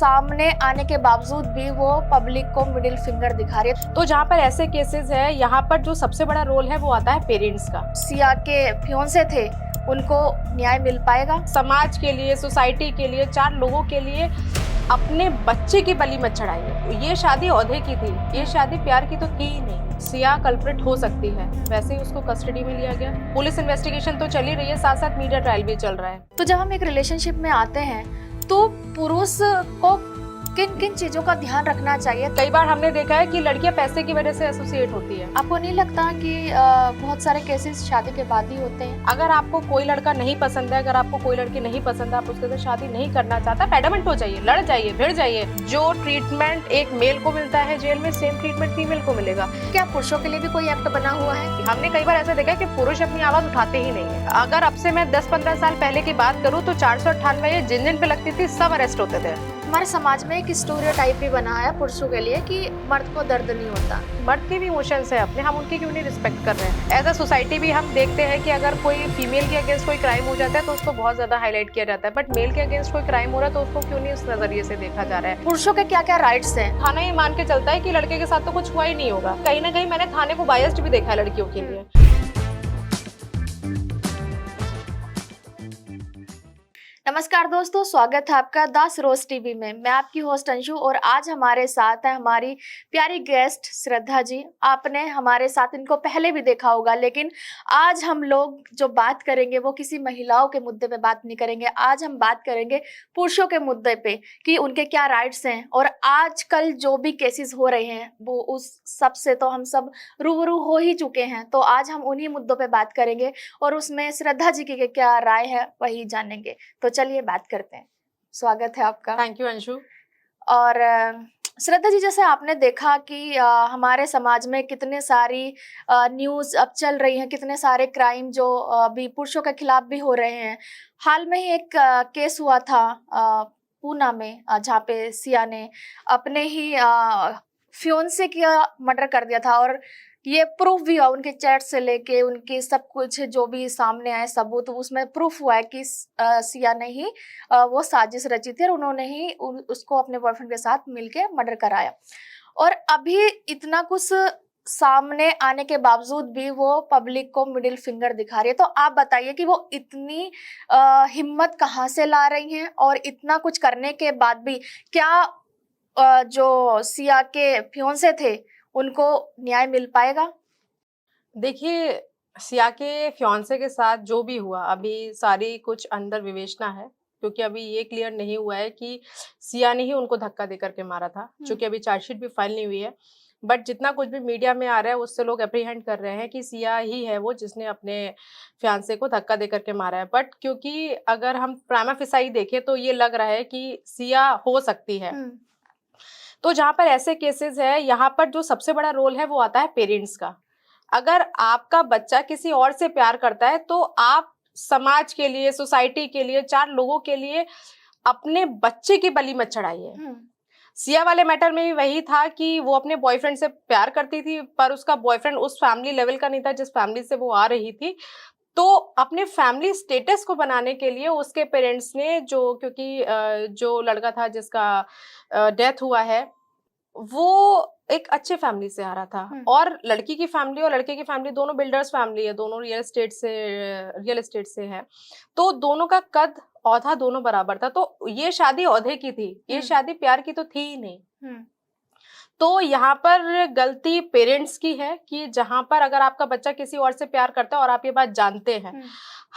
सामने आने के बावजूद भी वो पब्लिक को मिडिल फिंगर दिखा रही है। तो जहाँ पर ऐसे केसेस है, यहाँ पर जो सबसे बड़ा रोल है वो आता है पेरेंट्स का। सिया के फियोंसे थे, उनको न्याय मिल पाएगा? समाज के लिए, सोसाइटी के लिए, 4 लोगों के लिए अपने बच्चे की बलि मत चढ़ाइए। ये शादी औहदे की थी, ये शादी प्यार की तो थी ही नहीं। सिया कल्प्रिट हो सकती है, वैसे ही उसको कस्टडी में लिया गया। पुलिस इन्वेस्टिगेशन तो चल ही रही है, साथ साथ मीडिया ट्रायल भी चल रहा है। तो जब हम एक रिलेशनशिप में आते हैं तो पुरुष को किन किन चीजों का ध्यान रखना चाहिए? कई बार हमने देखा है कि लड़कियां पैसे की वजह से एसोसिएट होती है। आपको नहीं लगता कि बहुत सारे केसेस शादी के बाद ही होते हैं? अगर आपको कोई लड़का नहीं पसंद है, अगर आपको कोई लड़की नहीं पसंद है, आप उसके साथ शादी नहीं करना चाहता, पैडामेंट हो जाइए, लड़ जाइए, भिड़ जाइए। जो ट्रीटमेंट एक मेल को मिलता है जेल में, सेम ट्रीटमेंट फीमेल को मिलेगा। क्या पुरुषों के लिए भी कोई एक्ट बना हुआ है? हमने कई बार ऐसा देखा है कि पुरुष अपनी आवाज उठाते ही नहीं है। अगर अब से मैं 10-15 साल पहले की बात करूं तो 498 जिन पे लगती थी सब अरेस्ट होते थे। हमारे समाज में एक स्टीरियोटाइप भी बना है पुरुषों के लिए कि मर्द को दर्द नहीं होता। मर्द के भी इमोशंस है अपने, हम उनकी क्यों नहीं रिस्पेक्ट कर रहे हैं? एज अ सोसाइटी भी हम देखते हैं कि अगर कोई फीमेल के अगेंस्ट कोई क्राइम हो जाता है तो उसको बहुत ज्यादा हाईलाइट किया जाता है, बट मेल के अगेंस्ट कोई क्राइम हो रहा है तो उसको क्यों नहीं उस नजरिए से देखा जा रहा है? पुरुषों के क्या क्या राइट्स हैं? थाना ये मान के चलता है कि लड़के के साथ तो कुछ हुआ ही नहीं होगा। कहीं ना कहीं मैंने थाने को बायस्ड भी देखा है लड़कियों के लिए। नमस्कार दोस्तों, स्वागत है आपका दास रोज टीवी में। मैं आपकी होस्ट अंशु और आज हमारे साथ है हमारी प्यारी गेस्ट श्रद्धा जी। आपने हमारे साथ इनको पहले भी देखा होगा, लेकिन आज हम लोग जो बात करेंगे वो किसी महिलाओं के मुद्दे पे बात नहीं करेंगे। आज हम बात करेंगे पुरुषों के मुद्दे पे कि उनके क्या राइट्स हैं और आजकल जो भी केसेस हो रहे हैं वो उस सब से तो हम सब रूबरू हो ही चुके हैं। तो आज हम उन्हीं मुद्दों पे बात करेंगे और उसमें श्रद्धा जी की क्या राय है वही जानेंगे। तो चलिए बात करते हैं। स्वागत है आपका। Thank you Anshu. और श्रद्धा जी, जैसे आपने देखा कि हमारे समाज में कितने सारी न्यूज़ अब चल रही हैं, कितने सारे क्राइम जो अभी पुरुषों के खिलाफ भी हो रहे हैं। हाल में ही एक केस हुआ था पूना में, जहाँ पे सिया ने अपने ही फियोंसे का मर्डर कर दिया था और ये प्रूफ भी हुआ, उनके चैट से लेके उनके सब कुछ जो भी सामने आए सबूत, उसमें प्रूफ हुआ है कि सिया ने ही वो साजिश रची थी और उन्होंने ही उसको अपने बॉयफ्रेंड के साथ मिलके मर्डर कराया। और अभी इतना कुछ सामने आने के बावजूद भी वो पब्लिक को मिडिल फिंगर दिखा रही है। तो आप बताइए कि वो इतनी हिम्मत कहाँ से ला रही हैं और इतना कुछ करने के बाद भी क्या जो सिया के फियोंसे थे उनको न्याय मिल पाएगा? देखिए, सिया के फियांसे के साथ जो भी हुआ, अभी सारी कुछ अंदर विवेचना है, क्योंकि अभी ये क्लियर नहीं हुआ है कि सिया ने ही उनको धक्का दे करके मारा था, क्योंकि अभी चार्जशीट भी फाइल नहीं हुई है। बट जितना कुछ भी मीडिया में आ रहा है उससे लोग अप्रीहेंड कर रहे हैं कि सिया ही है वो जिसने अपने फियांसे को धक्का दे करके मारा है। बट क्योंकि अगर हम प्राइमा फेसाई देखें तो ये लग रहा है कि सिया हो सकती है। तो जहाँ पर ऐसे केसेस है, यहाँ पर जो सबसे बड़ा रोल है वो आता है पेरेंट्स का। अगर आपका बच्चा किसी और से प्यार करता है तो आप समाज के लिए, सोसाइटी के लिए, 4 लोगों के लिए अपने बच्चे की बलि मत चढ़ाइए। सिया वाले मैटर में भी वही था कि वो अपने बॉयफ्रेंड से प्यार करती थी, पर उसका बॉयफ्रेंड उस फैमिली लेवल का नहीं था जिस फैमिली से वो आ रही थी। तो अपने फैमिली स्टेटस को बनाने के लिए उसके पेरेंट्स ने क्योंकि जो लड़का था जिसका डेथ हुआ है वो एक अच्छे फैमिली से आ रहा था और लड़की की फैमिली और लड़के की फैमिली दोनों बिल्डर्स फैमिली है, दोनों रियल एस्टेट से है। तो दोनों का कद औधा दोनों बराबर था। तो ये शादी औहदे की थी, ये शादी प्यार की तो थी ही नहीं। तो यहाँ पर गलती पेरेंट्स की है कि जहां पर अगर आपका बच्चा किसी और से प्यार करता है और आप ये बात जानते हैं,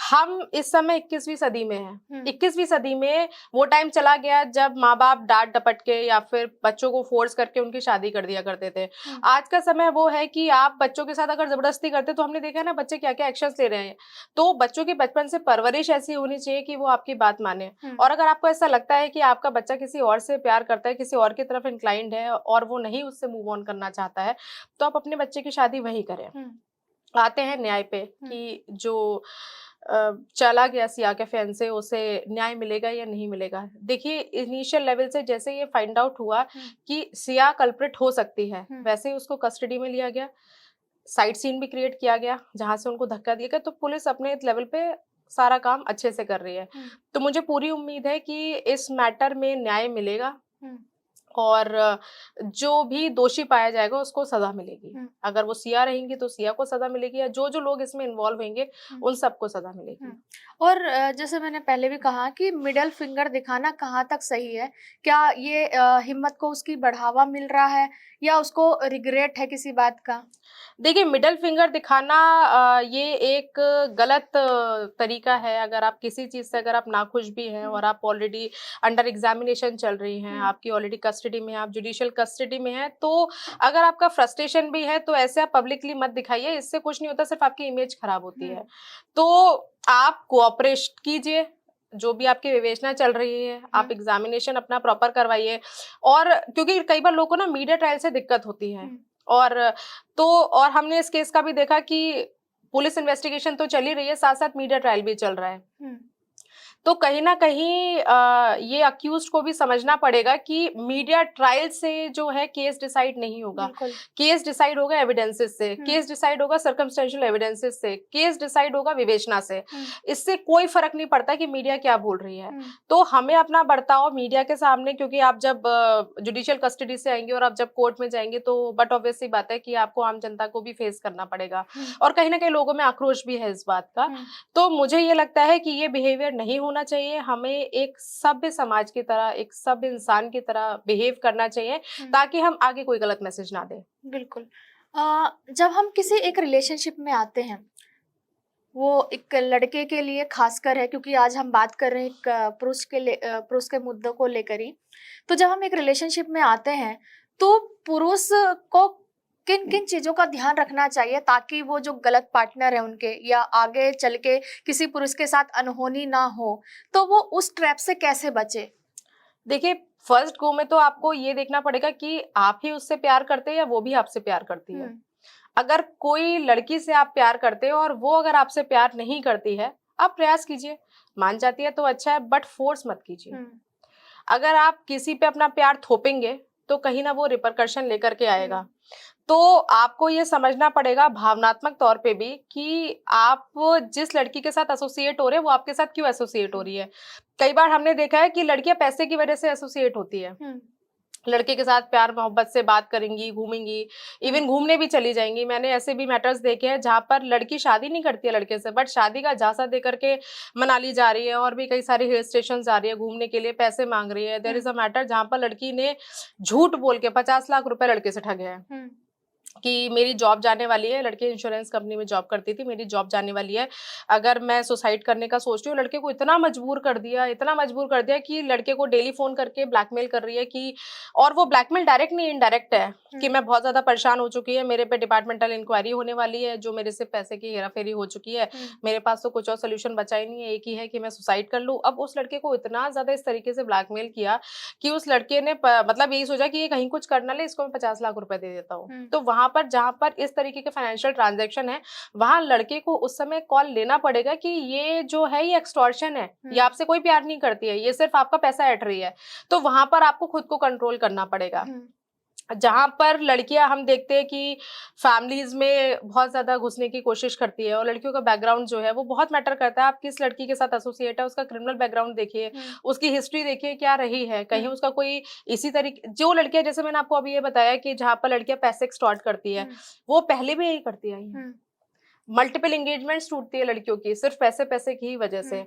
हम इस समय 21वीं सदी में हैं। 21वीं सदी में वो टाइम चला गया जब माँ बाप डांट डपट के या फिर बच्चों को फोर्स करके उनकी शादी कर दिया करते थे। आज का समय वो है कि आप बच्चों के साथ अगर जबरदस्ती करते, तो हमने देखा है ना बच्चे क्या क्या एक्शंस ले रहे हैं। तो बच्चों की बचपन से परवरिश ऐसी होनी चाहिए कि वो आपकी बात माने। और अगर आपको ऐसा लगता है कि आपका बच्चा किसी और से प्यार करता है, किसी और की तरफ इंक्लाइंड है और वो नहीं उससे मूव ऑन करना चाहता है, तो आप अपने बच्चे की शादी वही करें। आते हैं न्याय पे कि जो चला गया सिया के फियांसे, उसे न्याय मिलेगा या नहीं मिलेगा। देखिए, इनिशियल लेवल से जैसे ये फाइंड आउट हुआ कि सिया कल्प्रिट हो सकती है, वैसे ही उसको कस्टडी में लिया गया, साइड सीन भी क्रिएट किया गया जहां से उनको धक्का दिया गया। तो पुलिस अपने लेवल पे सारा काम अच्छे से कर रही है। तो मुझे पूरी उम्मीद है कि इस मैटर में न्याय मिलेगा हम्म, और जो भी दोषी पाया जाएगा उसको सजा मिलेगी। हम्म, अगर वो सिया रहेंगी तो सिया को सजा मिलेगी, या जो जो लोग इसमें इन्वॉल्व होंगे हम्म, उन सबको सजा मिलेगी। हम्म। और जैसे मैंने पहले भी कहा कि मिडल फिंगर दिखाना कहाँ तक सही है? क्या ये हिम्मत को उसकी बढ़ावा मिल रहा है या उसको रिग्रेट है किसी बात का? देखिए, मिडल फिंगर दिखाना ये एक गलत तरीका है। अगर आप किसी चीज़ से अगर आप नाखुश भी हैं हम्म, और आप ऑलरेडी अंडर एग्जामिनेशन चल रही हैं, हम्म, आपकी ऑलरेडी कस्टडी में है, आप जुडिशियल कस्टडी में हैं, तो अगर आपका फ्रस्ट्रेशन भी है तो ऐसे आप पब्लिकली मत दिखाइए, इससे कुछ नहीं होता, सिर्फ आपकी इमेज खराब होती है। हम्म, तो आप कोऑपरेट कीजिए, जो भी आपकी विवेचना चल रही है, आप हम्म, एग्जामिनेशन अपना प्रॉपर करवाइए। और क्योंकि कई बार लोगों को ना मीडिया ट्रायल से दिक्कत होती है, हम्म, और तो और हमने इस केस का भी देखा कि पुलिस इन्वेस्टिगेशन तो चल ही रही है, साथ-साथ मीडिया ट्रायल भी चल रहा है। हम्म, तो कहीं न कहीं ये अक्यूज़्ड को भी समझना पड़ेगा कि मीडिया ट्रायल से जो है केस डिसाइड नहीं होगा। बिल्कुल। केस डिसाइड होगा एविडेंसेस से, हम्म, केस डिसाइड होगा सर्कमस्टेंशियल एविडेंसेस से, केस डिसाइड होगा विवेचना से। हम्म, इससे कोई फ़र्क नहीं पड़ता कि मीडिया क्या बोल रही है। हम्म, तो हमें अपना बर्ताव मीडिया के सामने, क्योंकि आप जब जुडिशियल कस्टडी से आएँगे और आप जब कोर्ट में जाएँगे तो बट ऑब्वियस सी बात है कि आपको आम जनता को भी फेस करना पड़ेगा, हम्म, और कहीं न कहीं लोगों में आक्रोश भी है इस बात का। हम्म, तो मुझे ये लगता है कि ये बिहेवियर नहीं होना चाहिए। हमें एक सभ्य समाज की तरह, एक सभ्य इंसान की तरह बिहेव करना चाहिए, हम्म, ताकि हम आगे कोई गलत मैसेज ना दें। बिल्कुल। जब हम किसी एक रिलेशनशिप में आते हैं, वो एक लड़के के लिए खासकर है क्योंकि आज हम बात कर रहे हैं एक पुरुष के मुद्दों को लेकर ही। तो जब हम एक रिलेशनशिप में आते हैं, तो पुरुष को किन-किन चीज़ों का ध्यान रखना चाहिए ताकि वो जो गलत पार्टनर है उनके या आगे चल के किसी पुरुष के साथ अनहोनी ना हो, तो वो उस ट्रैप से कैसे बचे? देखिए, फर्स्ट गो में तो आपको ये देखना पड़ेगा कि आप ही उससे प्यार करते हैं या वो भी आपसे प्यार करती है। हुँ, अगर कोई लड़की से आप प्यार करते हो और वो अगर आपसे प्यार नहीं करती है, आप प्रयास कीजिए। मान जाती है तो अच्छा है, बट फोर्स मत कीजिए। हुँ, अगर आप किसी पे अपना प्यार थोपेंगे, तो कहीं ना वो रिपरकशन लेकर के हुँ, आएगा। तो आपको ये समझना पड़ेगा भावनात्मक तौर पे भी कि आप जिस लड़की के साथ एसोसिएट हो रहे हैं, वो आपके साथ क्यों एसोसिएट हो हुँ, रही है। कई बार हमने देखा है कि लड़कियां पैसे की वजह से एसोसिएट होती है। हुँ, लड़के के साथ प्यार मोहब्बत से बात करेंगी, घूमेंगी, हुँ, इवन घूमने भी चली जाएँगी। मैंने ऐसे भी मैटर्स देखे हैं जहाँ पर लड़की शादी नहीं करती है लड़के से, बट शादी का झांसा दे करके मनाली जा रही है और भी कई सारे हिल स्टेशन जा रही है घूमने के लिए, पैसे माँग रही है। There hmm, is a matter जहाँ पर लड़की ने झूठ बोल के 50 लाख रुपए लड़के से ठगे हैं। हुँ, कि मेरी जॉब जाने वाली है, लड़की इंश्योरेंस कंपनी में जॉब करती थी, मेरी जॉब जाने वाली है, अगर मैं सुसाइड करने का सोच रही हूँ, लड़के को इतना मजबूर कर दिया कि लड़के को डेली फ़ोन करके ब्लैकमेल कर रही है कि, और वो ब्लैकमेल डायरेक्ट नहीं इनडायरेक्ट है कि हुँ, मैं बहुत ज़्यादा परेशान हो चुकी है, मेरे पे डिपार्टमेंटल इंक्वायरी होने वाली है, जो मेरे से पैसे की हेरा-फेरी हो चुकी है, हुँ, मेरे पास तो कुछ और सॉल्यूशन बचा ही नहीं है, एक ही है कि मैं सुसाइड कर लूँ। अब उस लड़के को इतना ज़्यादा इस तरीके से ब्लैकमेल किया कि उस लड़के ने मतलब यही सोचा कि ये कहीं कुछ कर ना ले, इसको मैं 50 लाख रुपए दे देता हूँ। हुँ, तो वहाँ पर जहाँ पर इस तरीके के फाइनेंशियल ट्रांज़ैक्शन है, वहाँ लड़के को उस समय कॉल लेना पड़ेगा कि ये जो है ये एक्सटॉर्शन है, ये हुँ, आपसे कोई प्यार नहीं करती है, ये सिर्फ़ आपका पैसा ऐंठ रही है। तो वहाँ पर आपको खुद को कंट्रोल करना पड़ेगा। हुँ, जहाँ पर लड़कियाँ हम देखते हैं कि फैमिलीज़ में बहुत ज़्यादा घुसने की कोशिश करती है, और लड़कियों का बैकग्राउंड जो है वो बहुत मैटर करता है। आप किस लड़की के साथ एसोसिएट है, उसका क्रिमिनल बैकग्राउंड देखिए, हुँ, उसकी हिस्ट्री देखिए क्या रही है। कहीं हुँ, उसका कोई इसी तरीके जो लड़कियाँ, जैसे मैंने आपको अभी ये बताया कि जहाँ पर लड़कियाँ पैसे एक्सटॉर्ट करती है, हुँ, वो पहले भी यही करती आई हैं। हुँ, मल्टीपल एंगेजमेंट्स टूटती है लड़कियों की सिर्फ पैसे-पैसे की ही वजह हुँ, से।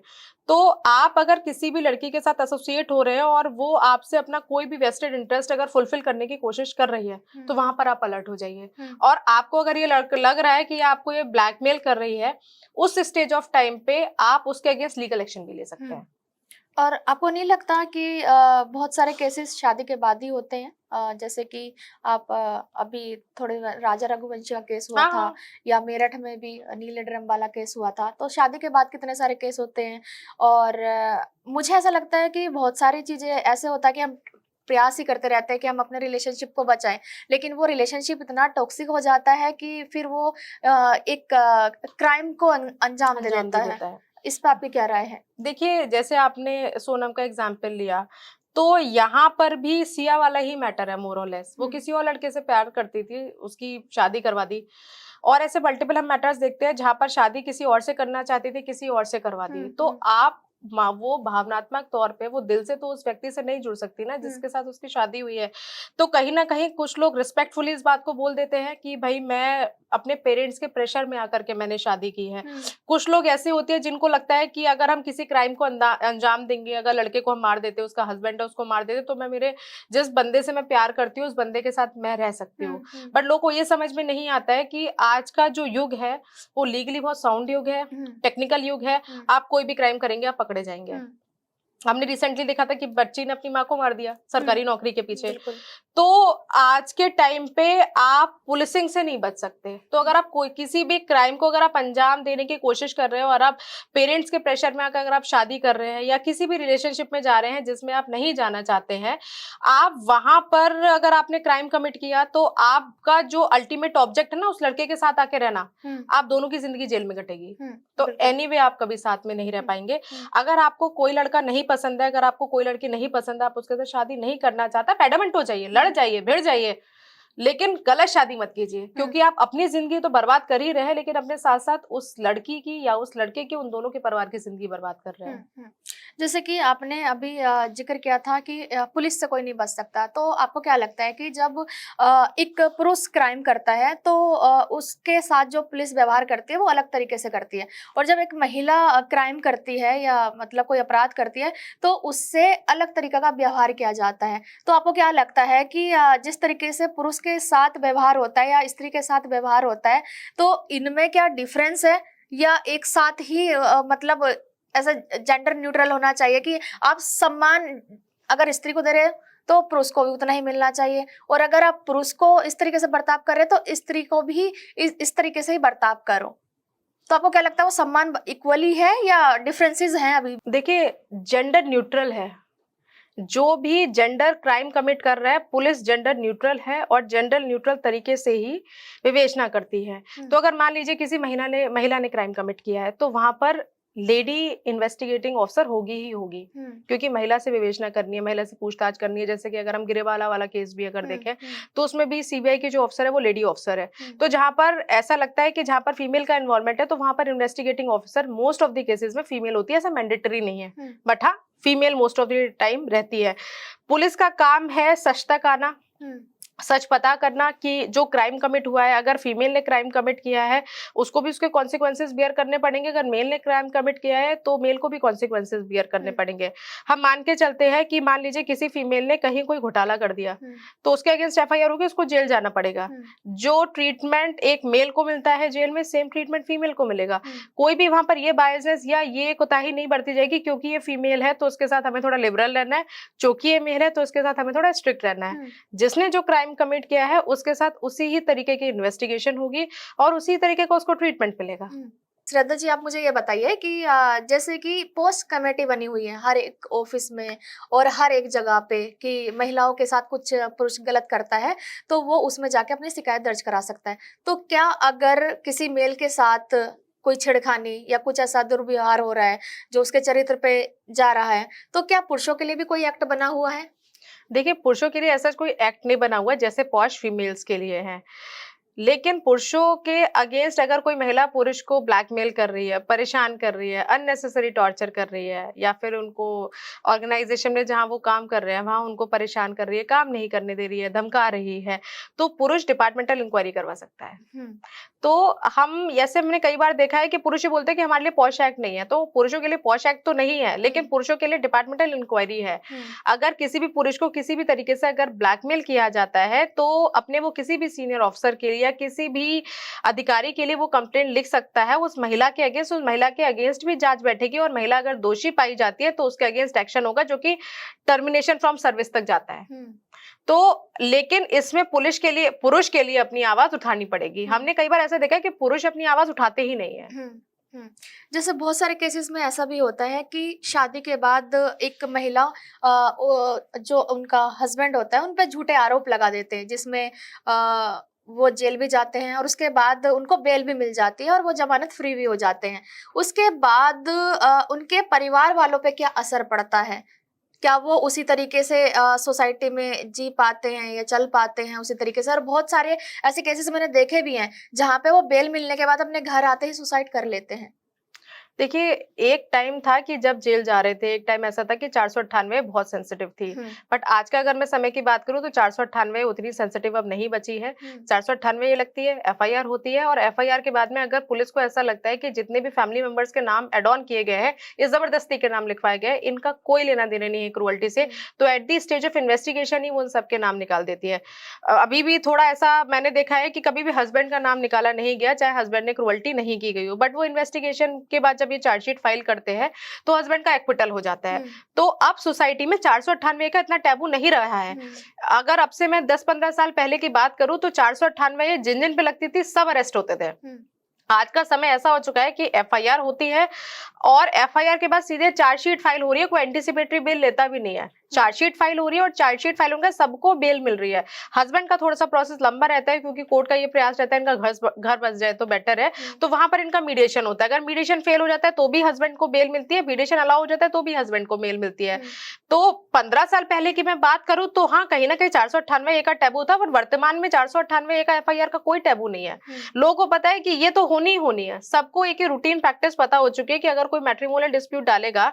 तो आप अगर किसी भी लड़की के साथ एसोसिएट हो रहे हैं और वो आपसे अपना कोई भी वेस्टेड इंटरेस्ट अगर फुलफिल करने की कोशिश कर रही है, हुँ, तो वहाँ पर आप अलर्ट हो जाइए। हुँ। और आपको अगर ये लग रहा है कि आपको ये ब्लैकमेल कर रही है, उस स्टेज ऑफ टाइम पे आप उसके अगेंस्ट लीगल एक्शन भी ले सकते हुँ। हैं। और आपको नहीं लगता कि बहुत सारे केसेस शादी के बाद ही होते हैं? जैसे कि आप अभी थोड़े राजा रघुवंशी का केस हुआ हाँ, था हाँ। या मेरठ में भी नीले ड्रम वाला केस हुआ था। तो शादी के बाद कितने सारे केस होते हैं और मुझे ऐसा लगता है कि बहुत सारी चीज़ें ऐसे होता है कि हम प्रयास ही करते रहते हैं कि हम अपने रिलेशनशिप को बचाएँ। लेकिन वो रिलेशनशिप इतना टॉक्सिक हो जाता है कि फिर वो एक क्राइम को अंजाम दे अंजाम देता दे है। देता है। इस पे आपकी क्या राय है? देखिए, जैसे आपने सोनम का एग्ज़ाम्पल लिया, तो यहाँ पर भी सिया वाला ही मैटर है मोर और लेस। वो हुँ, किसी और लड़के से प्यार करती थी, उसकी शादी करवा दी। और ऐसे मल्टीपल हम मैटर्स देखते हैं जहाँ पर शादी किसी और से करना चाहती थी, किसी और से करवा दी। हुँ, तो हुँ, आप वो भावनात्मक तौर पे वो दिल से तो उस व्यक्ति से नहीं जुड़ सकती ना जिसके साथ उसकी शादी हुई है। तो कहीं ना कहीं कुछ लोग रिस्पेक्टफुली इस बात को बोल देते हैं कि भाई मैं अपने पेरेंट्स के प्रेशर में आकर के मैंने शादी की है। कुछ लोग ऐसे होते हैं जिनको लगता है कि अगर हम किसी क्राइम को अंजाम देंगे, अगर लड़के को हम मार देते, उसका हस्बैंड है उसको मार देते, तो मैं मेरे जिस बंदे से मैं प्यार करती हूँ उस बंदे के साथ मैं रह सकती हूँ। बट लोगों को ये समझ में नहीं आता है कि आज का जो युग है वो लीगली बहुत साउंड युग है, टेक्निकल युग है। आप कोई भी क्राइम करेंगे आप पकड़े जाएंगे। हमने रिसेंटली देखा था कि बच्ची ने अपनी माँ को मार दिया सरकारी नौकरी के पीछे। तो आज के टाइम पे आप पुलिसिंग से नहीं बच सकते। तो अगर आप कोई किसी भी क्राइम को अगर आप अंजाम देने की कोशिश कर रहे हो और आप पेरेंट्स के प्रेशर में आकर अगर आप शादी कर रहे हैं या किसी भी रिलेशनशिप में जा रहे हैं जिसमें आप नहीं जाना चाहते हैं, आप वहां पर अगर आपने क्राइम कमिट किया तो आपका जो अल्टीमेट ऑब्जेक्ट है ना उस लड़के के साथ आके रहना, आप दोनों की जिंदगी जेल में कटेगी। तो एनीवे आप कभी साथ में नहीं रह पाएंगे। अगर आपको कोई लड़का नहीं पसंद है, अगर आपको कोई लड़की नहीं पसंद है, आप उसके साथ शादी नहीं करना चाहता, एडमंट हो जाइए, लड़ जाइए, भिड़ जाइए, लेकिन गलत शादी मत कीजिए। क्योंकि आप अपनी जिंदगी तो बर्बाद कर ही रहे हैं लेकिन अपने साथ साथ उस लड़की की या उस लड़के की, उन दोनों के परिवार की जिंदगी बर्बाद कर रहे हैं। जैसे कि आपने अभी जिक्र किया था कि पुलिस से कोई नहीं बच सकता, तो आपको क्या लगता है कि जब एक पुरुष क्राइम करता है तो उसके साथ जो पुलिस व्यवहार करती है वो अलग तरीके से करती है, और जब एक महिला क्राइम करती है या मतलब कोई अपराध करती है तो उससे अलग तरीका का व्यवहार किया जाता है। तो आपको क्या लगता है कि जिस तरीके से पुरुष के साथ व्यवहार होता है या स्त्री के साथ व्यवहार होता है, तो इनमें क्या डिफरेंस है या एक साथ ही मतलब ऐसा जेंडर न्यूट्रल होना चाहिए कि आप सम्मान अगर स्त्री को दे रहे हो तो पुरुष को भी उतना ही मिलना चाहिए, और अगर आप पुरुष को इस तरीके से बर्ताव कर रहे हो तो स्त्री को भी इस तरीके से ही बर्ताव करो? तो आपको क्या लगता है वो सम्मान इक्वली है या डिफरेंसेस हैं? अभी देखिए जेंडर न्यूट्रल है, जो भी जेंडर क्राइम कमिट कर रहा है पुलिस जेंडर न्यूट्रल है और जेंडर न्यूट्रल तरीके से ही विवेचना करती है। तो अगर मान लीजिए किसी महिला ने क्राइम कमिट किया है तो वहां पर लेडी इन्वेस्टिगेटिंग ऑफिसर होगी ही होगी, क्योंकि महिला से विवेचना करनी है, महिला से पूछताछ करनी है। जैसे कि अगर हम गिरेवाला वाला केस भी अगर देखें तो उसमें भी सीबीआई की जो ऑफिसर है वो लेडी ऑफिसर है। तो जहां पर ऐसा लगता है कि जहां पर फीमेल का इन्वॉल्वमेंट है तो वहां पर investigating officer most of the cases में फीमेल होती है, ऐसा मैंडेटरी नहीं है, बट हाँ female most of the time रहती है। पुलिस का काम है सच तक आना, सच पता करना कि जो क्राइम कमिट हुआ है, अगर फीमेल ने क्राइम कमिट किया है उसको भी उसके कॉन्सिक्वेंसेस बियर करने पड़ेंगे, अगर मेल ने क्राइम कमिट किया है तो मेल को भी कॉन्सिक्वेंसेस बियर करने पड़ेंगे। हम मान के चलते हैं कि मान लीजिए किसी फीमेल ने कहीं कोई घोटाला कर दिया तो उसके अगेंस्ट एफआईआर होगी, उसको जेल जाना पड़ेगा। जो ट्रीटमेंट एक मेल को मिलता है जेल में सेम ट्रीटमेंट फीमेल को मिलेगा। कोई भी वहां पर ये बायसनेस या ये कोताही नहीं बरती जाएगी क्योंकि ये फीमेल है तो उसके साथ हमें थोड़ा लिबरल रहना है, क्योंकि ये मेल है तो उसके साथ हमें थोड़ा स्ट्रिक्ट रहना है। जिसने जो क्राइम कमिट किया है उसके साथ उसी ही तरीके की इन्वेस्टिगेशन होगी और उसी तरीके का उसको ट्रीटमेंट मिलेगा। श्रद्धा जी, आप मुझे ये बताइए कि जैसे कि पोस्ट कमेटी बनी हुई है हर एक ऑफिस में और हर एक जगह पे कि महिलाओं के साथ कुछ पुरुष गलत करता है तो वो उसमें जाके अपनी शिकायत दर्ज करा सकता है। तो क्या अगर किसी मेल के साथ कोई छेड़खानी या कुछ ऐसा दुर्व्यवहार हो रहा है जो उसके चरित्र पे जा रहा है, तो क्या पुरुषों के लिए भी कोई एक्ट बना हुआ है? देखिए पुरुषों के लिए ऐसा कोई एक्ट नहीं बना हुआ है जैसे पॉश फीमेल्स के लिए है, लेकिन पुरुषों के अगेंस्ट अगर कोई महिला पुरुष को ब्लैकमेल कर रही है, परेशान कर रही है, अननेसेसरी टॉर्चर कर रही है या फिर उनको ऑर्गेनाइजेशन में जहां वो काम कर रहे हैं वहां उनको परेशान कर रही है, काम नहीं करने दे रही है, धमका रही है, तो पुरुष डिपार्टमेंटल इंक्वायरी करवा सकता है। तो हम ऐसे हमने कई बार देखा है कि पुरुष ही बोलते हैं कि हमारे लिए पॉश एक्ट नहीं है, तो पुरुषों के लिए पॉश एक्ट तो नहीं है लेकिन पुरुषों के लिए डिपार्टमेंटल इंक्वायरी है। अगर किसी भी पुरुष को किसी भी तरीके से अगर ब्लैकमेल किया जाता है तो अपने वो किसी भी सीनियर ऑफिसर के लिए किसी भी अधिकारी के लिए वो कंप्लेंट लिख सकता है उस महिला के अगेंस्ट। उस महिला के अगेंस्ट भी जांच बैठेगी और महिला अगर दोषी पाई जाती है तो उसके अगेंस्ट एक्शन होगा जो कि टर्मिनेशन फ्रॉम सर्विस तक जाता है। तो लेकिन इसमें पुरुष के लिए अपनी आवाज उठानी पड़ेगी। हमने कई बार ऐसा देखा है कि पुरुष अपनी आवाज उठाते ही नहीं है। जैसे बहुत सारे केसेस में ऐसा भी होता है कि शादी के बाद एक महिला जो उनका हस्बैंड होता है उन पर झूठे आरोप लगा देते हैं जिसमें वो जेल भी जाते हैं और उसके बाद उनको बेल भी मिल जाती है और वो जमानत फ्री भी हो जाते हैं। उसके बाद उनके परिवार वालों पे क्या असर पड़ता है? क्या वो उसी तरीके से सोसाइटी में जी पाते हैं या चल पाते हैं उसी तरीके से? और बहुत सारे ऐसे केसेस मैंने देखे भी हैं जहाँ पे वो बेल मिलने के बाद अपने घर आते ही सुसाइड कर लेते हैं। देखिए, एक टाइम था कि जब जेल जा रहे थे, एक टाइम ऐसा था कि 498 बहुत सेंसिटिव थी। बट आज का अगर मैं समय की बात करूँ तो 498 उतनी सेंसिटिव अब नहीं बची है। 498 ये लगती है, एफआईआर होती है, और एफआईआर के बाद में अगर पुलिस को ऐसा लगता है कि जितने भी फैमिली मेंबर्स के नाम एड ऑन किए गए हैं, ये जबरदस्ती के नाम लिखवाए गए हैं, इनका कोई लेना देना नहीं है क्रुअल्टी से, तो at the stage of investigation ही वो उन सबके नाम निकाल देती है। अभी भी थोड़ा ऐसा मैंने देखा है कि कभी भी हस्बैंड का नाम निकाला नहीं गया, चाहे हस्बैंड ने क्रुअल्टी नहीं की गई हो, बट वो इन्वेस्टिगेशन के बाद जब ये चार्जशीट फाइल करते हैं तो हस्बैंड का एक्विटल हो जाता है। तो अब सोसाइटी में 498 का इतना टैबू नहीं रहा है। अगर अब से मैं 10-15 साल पहले की बात करूं तो 498 जिन जिन पे लगती थी सब अरेस्ट होते थे। आज का समय ऐसा हो चुका है कि एफआईआर होती है और एफआईआर के बाद सीधे चार्जशीट फाइल हो रही है, कोई एंटीसिपेटरी बेल लेता भी नहीं है। चार्जशीट फाइल हो रही है और चार्जशीट फाइल होकर सबको बेल मिल रही है। हस्बैंड का थोड़ा सा प्रोसेस लंबा रहता है क्योंकि कोर्ट का ये प्रयास रहता है इनका घर बस जाए तो बेटर है, तो वहां पर इनका मीडिएशन होता है। अगर मीडिएशन फेल हो जाता है तो भी हस्बैंड को बेल मिलती है, मीडिएशन अलाउ हो जाता है तो भी हस्बैंड को बेल मिलती है। तो 15 साल पहले की मैं बात करूं तो हाँ, कहीं ना कहीं 498 का टैबू था, पर वर्तमान में 498 का एफआईआर का कोई टैबू नहीं है। लोगों को पता है कि ये तो होनी ही होनी है। सबको एक रूटीन प्रैक्टिस पता हो चुकी है कि अगर कोई मैट्रिमोनियल डिस्प्यूट डालेगा,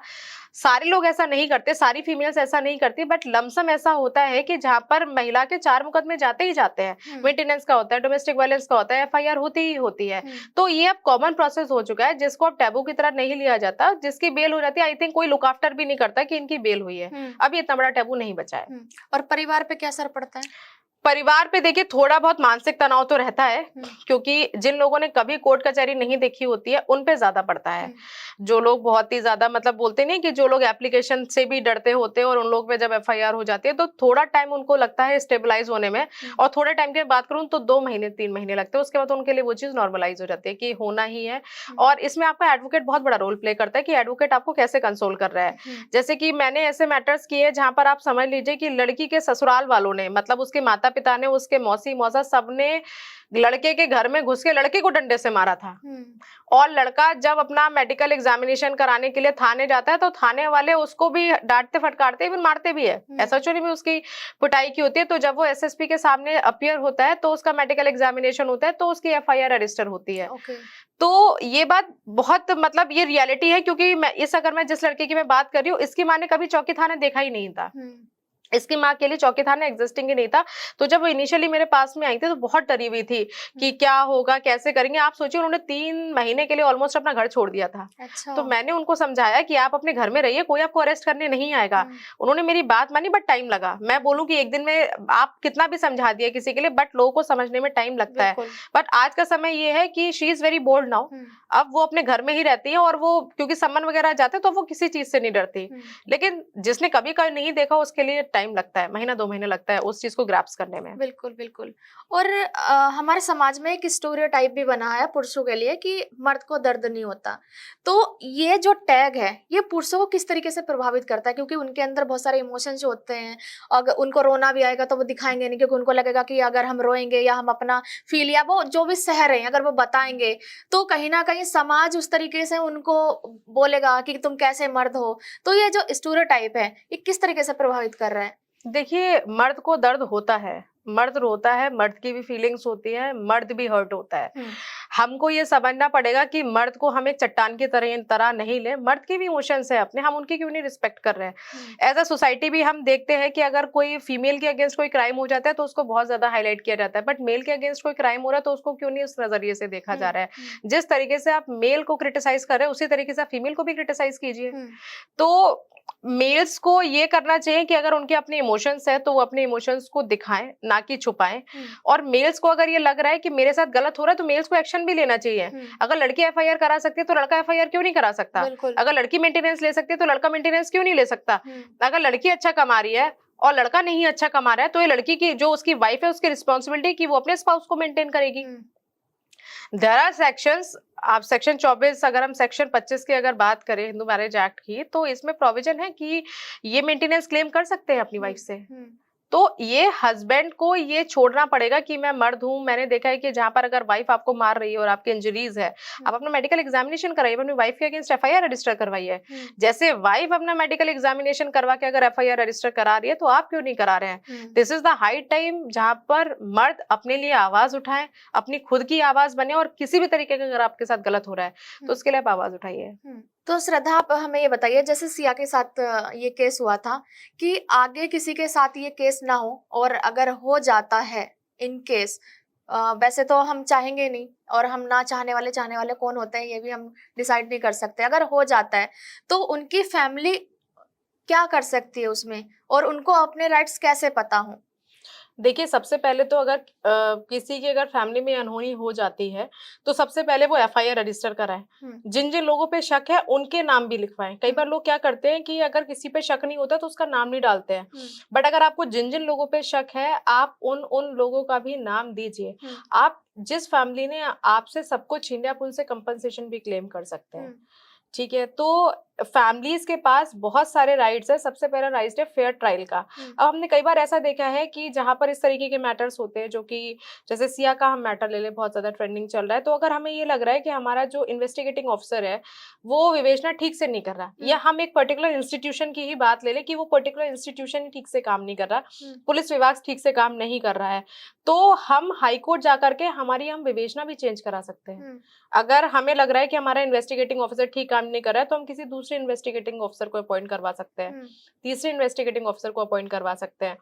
सारे लोग ऐसा नहीं करते, सारी फीमेल्स ऐसा नहीं करती, बट लमसम ऐसा होता है कि जहां पर महिला के 4 मुकदमे जाते ही जाते हैं। मेंटेनेंस का होता है, डोमेस्टिक वायलेंस का होता है, एफआईआर होती ही होती है। तो ये अब कॉमन प्रोसेस हो चुका है जिसको अब टैबू की तरह नहीं लिया जाता। जिसकी बेल हो जाती है, आई थिंक कोई लुक आफ्टर भी नहीं करता कि इनकी बेल हुई है। अब ये इतना बड़ा टैबू नहीं बचा है। और परिवार पे क्या असर पड़ता है? परिवार पे देखिए थोड़ा बहुत मानसिक तनाव तो रहता है, क्योंकि जिन लोगों ने कभी कोर्ट कचहरी नहीं देखी होती है उन पे ज्यादा पड़ता है। जो लोग बहुत ही ज्यादा मतलब बोलते नहीं कि जो लोग एप्लीकेशन से भी डरते होते हैं और उन लोग पे जब एफआईआर हो जाती है तो थोड़ा टाइम उनको लगता है स्टेबलाइज होने में। और थोड़े टाइम की बात करूं तो 2 महीने 3 महीने लगते हैं, उसके बाद उनके लिए वो चीज नॉर्मलाइज हो जाती है कि होना ही है। और इसमें आपका एडवोकेट बहुत बड़ा रोल प्ले करता है कि एडवोकेट आपको कैसे कंसोल कर रहा है। जैसे कि मैंने ऐसे मैटर्स किए जहां पर आप समझ लीजिए कि लड़की के ससुराल वालों ने, मतलब उसके माता पिता ने, उसके मौसी मौसा सबने लड़के के घर में घुस के लड़के को डंडे से मारा था। और लड़का जब अपना मेडिकल एग्जामिनेशन कराने के लिए थाने जाता है तो थाने वाले उसको भी डांटते फटकारते फिर मारते भी है। एसएचओ ने भी उसकी पिटाई की होती है। तो जब वो एसएसपी के सामने अपीयर होता है तो उसका मेडिकल एग्जामिनेशन होता है तो उसकी एफआईआर रजिस्टर होती है। तो ये बात बहुत मतलब ये रियलिटी है, क्योंकि अगर मैं जिस लड़के की मैं बात कर रही हूँ, इसकी माँ ने कभी चौकी थाने देखा ही नहीं था। इसकी माँ के लिए चौकी थाना एग्जिस्टिंग ही नहीं था। तो जब वो इनिशियली मेरे पास में आई थी तो बहुत डरी हुई थी कि क्या होगा, कैसे करेंगे। आप सोचिए उन्होंने 3 महीने के लिए ऑलमोस्ट अपना घर छोड़ दिया था। तो मैंने उनको समझाया कि आप अपने घर में रहिए, कोई आपको अरेस्ट करने नहीं आएगा। उन्होंने मेरी बात मानी, बट टाइम लगा। मैं बोलूं कि एक दिन में आप कितना भी समझा दिया किसी के लिए, बट लोगों को समझने में टाइम लगता है। बट आज का समय ये है कि she is very bold now. अब वो अपने घर में ही रहती है और वो क्योंकि सम्मन वगैरह जाते तो वो किसी चीज से नहीं डरती। लेकिन जिसने कभी नहीं देखा उसके लिए टाइम लगता है, महीना 2 महीने लगता है उस चीज को ग्रैप्स करने में। बिल्कुल बिल्कुल। और हमारे समाज में एक स्टीरियोटाइप भी बना है पुरुषों के लिए कि मर्द को दर्द नहीं होता। तो ये जो टैग है ये पुरुषों को किस तरीके से प्रभावित करता है? क्योंकि उनके अंदर बहुत सारे इमोशंस होते हैं, अगर उनको रोना भी आएगा तो वो दिखाएंगे नहीं, क्योंकि उनको लगेगा कि अगर हम रोएंगे या हम अपना फील या वो जो भी सह रहे हैं अगर वो बताएंगे तो कहीं ना कहीं समाज उस तरीके से उनको बोलेगा कि तुम कैसे मर्द हो। तो ये जो स्टीरियोटाइप है ये किस तरीके से प्रभावित कर रहा है? देखिए, मर्द को दर्द होता है, मर्द रोता है, मर्द की भी फीलिंग्स होती है, मर्द भी हर्ट होता है। हमको ये समझना पड़ेगा कि मर्द को हम एक चट्टान की तरह नहीं ले। मर्द के भी इमोशंस है अपने, हम उनकी क्यों नहीं रिस्पेक्ट कर रहे हैं? एज अ सोसाइटी भी हम देखते हैं कि अगर कोई फीमेल के अगेंस्ट कोई क्राइम हो जाता है तो उसको बहुत ज्यादा हाईलाइट किया जाता है, बट मेल के अगेंस्ट कोई क्राइम हो रहा है तो उसको क्यों नहीं उस नजरिए से देखा जा रहा है? जिस तरीके से आप मेल को क्रिटिसाइज कर रहे हैं उसी तरीके से आप फीमेल को भी क्रिटिसाइज कीजिए। तो मेल्स को ये करना चाहिए कि अगर उनके अपने इमोशंस है तो वो अपने इमोशंस को दिखाएं, ना कि छुपाएं। और मेल्स को अगर ये लग रहा है कि मेरे साथ गलत हो रहा है तो मेल्स को एक्शन भी लेना चाहिए। अगर लड़की एफआईआर करा सकती है तो लड़का एफआईआर क्यों नहीं करा सकता? अगर लड़की मेंटेनेंस ले सकती है तो लड़का मेंटेनेंस क्यों नहीं ले सकता? अगर लड़की अच्छा कमा रही है और लड़का नहीं अच्छा कमा रहा है तो ये लड़की की जो उसकी वाइफ है उसकी रिस्पॉन्सिबिलिटी कि वो अपने स्पाउस को मेंटेन करेगी। देयर आर सेक्शंस, आप सेक्शन 24, अगर हम सेक्शन 25 की अगर बात करें हिंदू मैरिज एक्ट की, तो इसमें प्रोविजन है कि ये मेंटेनेंस क्लेम कर सकते हैं अपनी वाइफ से। तो ये हस्बैंड को ये छोड़ना पड़ेगा कि मैं मर्द हूँ। मैंने देखा है कि जहां पर अगर वाइफ आपको मार रही है और आपकी इंजरीज है, आप अपना मेडिकल एग्जामिनेशन कराइए, अपनी वाइफ के अगेंस्ट एफआईआर रजिस्टर करवाइए। जैसे वाइफ अपना मेडिकल एग्जामिनेशन करवा के अगर एफआईआर रजिस्टर करा रही है, तो आप क्यों नहीं करा रहे हैं? This is the high time जहां पर मर्द अपने लिए आवाज उठाएं, अपनी खुद की आवाज बने, और किसी भी तरीके का अगर आपके साथ गलत हो रहा है तो उसके लिए आप आवाज उठाइए। तो श्रद्धा, आप हमें ये बताइए, जैसे सिया के साथ ये केस हुआ था, कि आगे किसी के साथ ये केस ना हो, और अगर हो जाता है इन केस, वैसे तो हम चाहेंगे नहीं, और हम ना चाहने वाले कौन होते हैं ये भी हम डिसाइड नहीं कर सकते। अगर हो जाता है तो उनकी फैमिली क्या कर सकती है उसमें, और उनको अपने राइट्स कैसे पता हो? देखिए, सबसे पहले तो अगर किसी की अगर फैमिली में अनहोनी हो जाती है, तो सबसे पहले वो एफआईआर रजिस्टर कराएं। जिन जिन लोगों पे शक है उनके नाम भी लिखवाएं। कई बार लोग क्या करते हैं कि अगर किसी पे शक नहीं होता तो उसका नाम नहीं डालते हैं, बट अगर आपको जिन जिन लोगों पे शक है, आप उन उन लोगों का भी नाम दीजिए। आप जिस फैमिली ने आपसे सब कुछ छीन लिया, आप उनसे कंपनसेशन भी क्लेम कर सकते हैं। ठीक है, तो फैमिलीज के पास बहुत सारे राइट्स है। सबसे पहला राइट है फेयर ट्रायल का। अब हमने कई बार ऐसा देखा है कि जहां पर इस तरीके के मैटर्स होते हैं, जो कि जैसे सिया का हम मैटर ले ले, बहुत ज्यादा ट्रेंडिंग चल रहा है, तो अगर हमें ये लग रहा है कि हमारा जो इन्वेस्टिगेटिंग ऑफिसर है वो विवेचना ठीक से नहीं कर रहा, या हम एक पर्टिकुलर इंस्टीट्यूशन की ही बात ले लें कि वो पर्टिकुलर इंस्टीट्यूशन ही ठीक से काम नहीं कर रहा, पुलिस विभाग ठीक से काम नहीं कर रहा है, तो हम हाईकोर्ट जाकर के हम विवेचना भी चेंज करा सकते हैं। अगर हमें लग रहा है कि हमारा इन्वेस्टिगेटिंग ऑफिसर ठीक काम नहीं कर रहा है, तो हम किसी दूसरे इन्वेस्टिगेटिंग ऑफिसर को अपॉइंट करवा सकते हैं, तीसरे इन्वेस्टिगेटिंग ऑफिसर को अपॉइंट करवा सकते हैं।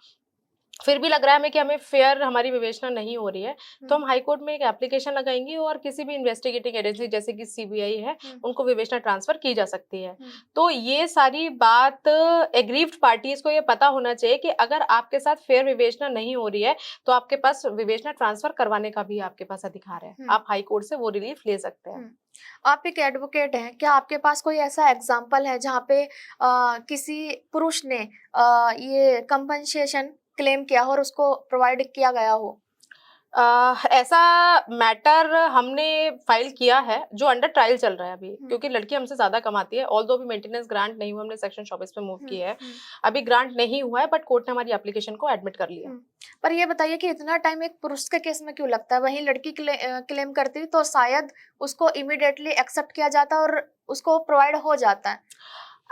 फिर भी लग रहा है हमें कि हमें फेयर हमारी विवेचना नहीं हो रही है, तो हम हाई कोर्ट में एक एप्लीकेशन लगाएंगे और किसी भी इन्वेस्टिगेटिंग एजेंसी जैसे कि सीबीआई है, उनको विवेचना ट्रांसफर की जा सकती है। तो ये सारी बात एग्रीव्ड पार्टीज को ये पता होना चाहिए कि अगर आपके साथ फेयर विवेचना नहीं हो रही है, तो आपके पास विवेचना ट्रांसफर करवाने का भी आपके पास अधिकार है। आप हाई कोर्ट से वो रिलीफ ले सकते हैं। आप एक एडवोकेट हैं, क्या आपके पास कोई ऐसा एग्जाम्पल है जहाँ पे किसी पुरुष ने ये कंपनसेशन क्लेम किया हो और उसको प्रोवाइड किया गया हो? ऐसा मैटर हमने फाइल किया है जो अंडर ट्रायल चल रहा है अभी, क्योंकि लड़की हमसे ज्यादा कमाती है। ऑल्दो अभी मेंटेनेंस ग्रांट नहीं हुआ, हमने सेक्शन 24 पे मूव किया है, अभी ग्रांट नहीं हुआ है, बट कोर्ट ने हमारी एप्लीकेशन को एडमिट कर लिया। पर ये बताइए कि इतना टाइम एक पुरुष के केस में क्यों लगता है? वहीं लड़की क्लेम करती तो शायद उसको इमीडिएटली एक्सेप्ट किया जाता और उसको प्रोवाइड हो जाता है।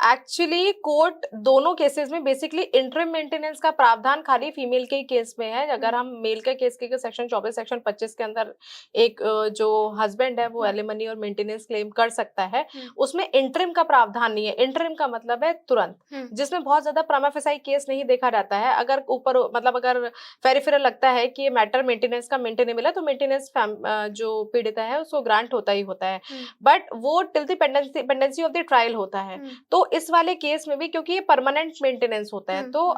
एक्चुअली कोर्ट दोनों केसेस में बेसिकली इंटरिम मेंटेनेंस का प्रावधान खाली फीमेल के केस में है। अगर हम मेल के केस के सेक्शन 24 सेक्शन 25 के अंदर एक जो हस्बैंड है वो एलिमनी और मेंटेनेंस क्लेम कर सकता है, उसमें इंटरिम का प्रावधान नहीं है। इंटरिम का मतलब है तुरंत, जिसमें बहुत ज्यादा प्रामा फेसाई केस नहीं देखा जाता है। अगर ऊपर मतलब अगर फेरिफेरल लगता है कि ये मैटर मेंटेनेंस का मेंटेनेबल है, तो मेंटेनेंस जो पीड़िता है उसको ग्रांट होता ही होता है, बट वो till the pendency of the trial होता है। तो इस वाले केस में भी क्योंकि ये परमानेंट मेंटेनेंस होता है, तो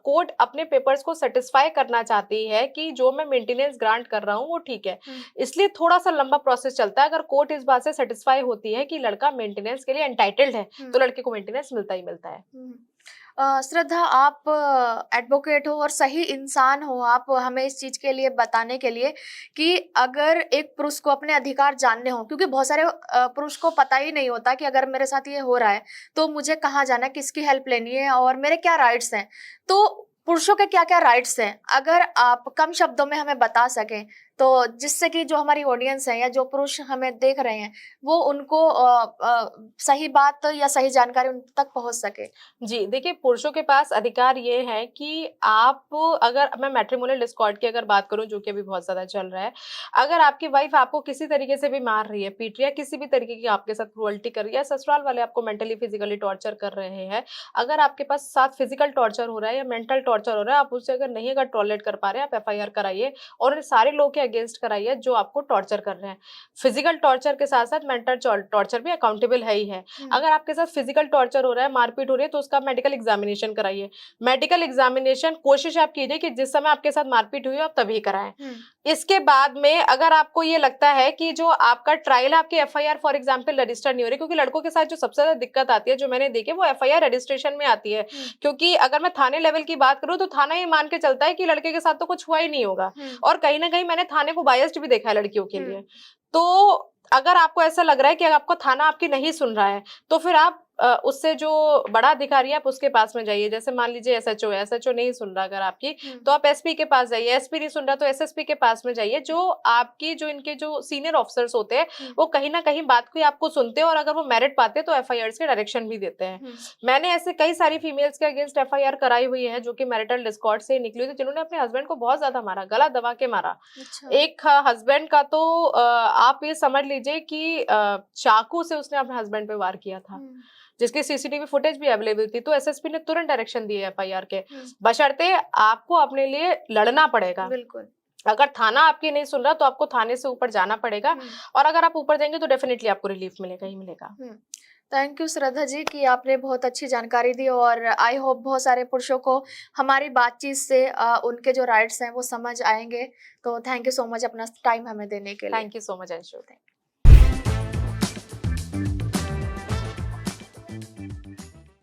कोर्ट अपने पेपर्स को सेटिस्फाई करना चाहती है कि जो मैं मेंटेनेंस ग्रांट कर रहा हूँ वो ठीक है, इसलिए थोड़ा सा लंबा प्रोसेस चलता है। अगर कोर्ट इस बात से सेटिस्फाई होती है कि लड़का मेंटेनेंस के लिए एंटाइटल्ड है, तो लड़के को मेंटेनेंस मिलता ही मिलता है। श्रद्धा, आप एडवोकेट हो और सही इंसान हो, आप हमें इस चीज के लिए बताने के लिए कि अगर एक पुरुष को अपने अधिकार जानने हो, क्योंकि बहुत सारे पुरुष को पता ही नहीं होता कि अगर मेरे साथ ये हो रहा है तो मुझे कहाँ जाना है, किसकी हेल्प लेनी है और मेरे क्या राइट्स हैं, तो पुरुषों के क्या क्या राइट्स हैं, अगर आप कम शब्दों में हमें बता सकें तो जिससे कि जो हमारी ऑडियंस है या जो पुरुष हमें देख रहे हैं वो उनको सही बात या सही जानकारी उन तक पहुंच सके। जी देखिए, पुरुषों के पास अधिकार ये है कि आप, अगर मैं मैट्रिमोनियल डिस्कॉर्ड की अगर बात करूं जो कि अभी बहुत ज्यादा चल रहा है, अगर आपकी वाइफ आपको किसी तरीके से भी मार रही है, पीट रही है, किसी भी तरीके की आपके साथ क्रूअल्टी कर रही है, ससुराल वाले आपको मेंटली फिजिकली टॉर्चर कर रहे हैं, अगर आपके पास साथ फिजिकल टॉर्चर हो रहा है या मेंटल टॉर्चर हो रहा है, आप उससे अगर नहीं अगर टॉलरेट कर पा रहे हैं, आप एफआईआर कराइए और सारे लोग के अगेंस्ट कराइए जो आपको टॉर्चर कर रहे हैं। फिजिकल टॉर्चर के साथ साथ मेंटल टॉर्चर भी अकाउंटेबल है ही है। अगर आपके साथ फिजिकल टॉर्चर हो रहा है, मारपीट हो रही है, तो उसका मेडिकल एग्जामिनेशन कराइए। मेडिकल एग्जामिनेशन कोशिश आप कीजिए कि जिस समय आपके साथ मारपीट हुई हो आप तभी कराएं। इसके बाद में अगर आपको ये लगता है कि जो आपका ट्रायल है, आपकी एफआईआर फॉर एग्जांपल रजिस्टर नहीं हो रही, क्योंकि लड़कों के साथ जो सबसे ज्यादा दिक्कत आती है जो मैंने देखी वो एफआईआर रजिस्ट्रेशन में आती है, क्योंकि अगर मैं थाने लेवल की बात करूं तो थाना ये मान के चलता है कि लड़के के साथ तो कुछ हुआ ही नहीं होगा, और कहीं ना कहीं मैंने थाने को बायस्ड भी देखा है लड़कियों के लिए। तो अगर आपको ऐसा लग रहा है कि आपको थाना आपकी नहीं सुन रहा है, तो फिर आप उससे जो बड़ा अधिकारी है आप उसके पास में जाइए। जैसे मान लीजिए एसएचओ है, एसएचओ नहीं सुन रहा अगर आपकी, तो आप एसपी के पास जाइए, एसपी नहीं सुन रहा तो एसएसपी के पास में जाइए। जो आपकी जो इनके जो सीनियर ऑफिसर्स होते हैं वो कहीं ना कहीं बात को आपको सुनते हैं, और अगर वो मेरिट पाते हैं तो एफआईआर के डायरेक्शन भी देते हैं। मैंने ऐसे कई सारी फीमेल्स के अगेंस्ट एफआईआर कराई हुई है जो कि मैरिटल डिस्कॉर्ड से निकली हुई थी, जिन्होंने अपने हस्बैंड को बहुत ज्यादा मारा, गला दबा के मारा। अच्छा। एक हस्बैंड का तो आप ये समझ लीजिए कि चाकू से उसने अपने हस्बैंड पे वार किया था, जिसकी सीसीटीवी फुटेज भी अवेलेबल थी। तो एसएसपी ने तुरंत डायरेक्शन दिए एफआईआर के, बशर्ते आपको अपने लिए लड़ना पड़ेगा। बिल्कुल। अगर थाना आपकी नहीं सुन रहा तो आपको थाने से ऊपर जाना पड़ेगा, और अगर आप ऊपर जाएंगे तो डेफिनेटली आपको रिलीफ मिलेगा ही मिलेगा। थैंक यू श्रद्धा जी कि आपने बहुत अच्छी जानकारी दी, और आई होप बहुत सारे पुरुषों को हमारी बातचीत से उनके जो राइट्स हैं वो समझ आएंगे। तो थैंक यू सो मच अपना टाइम हमें देने के लिए। Thank you so much Anshu.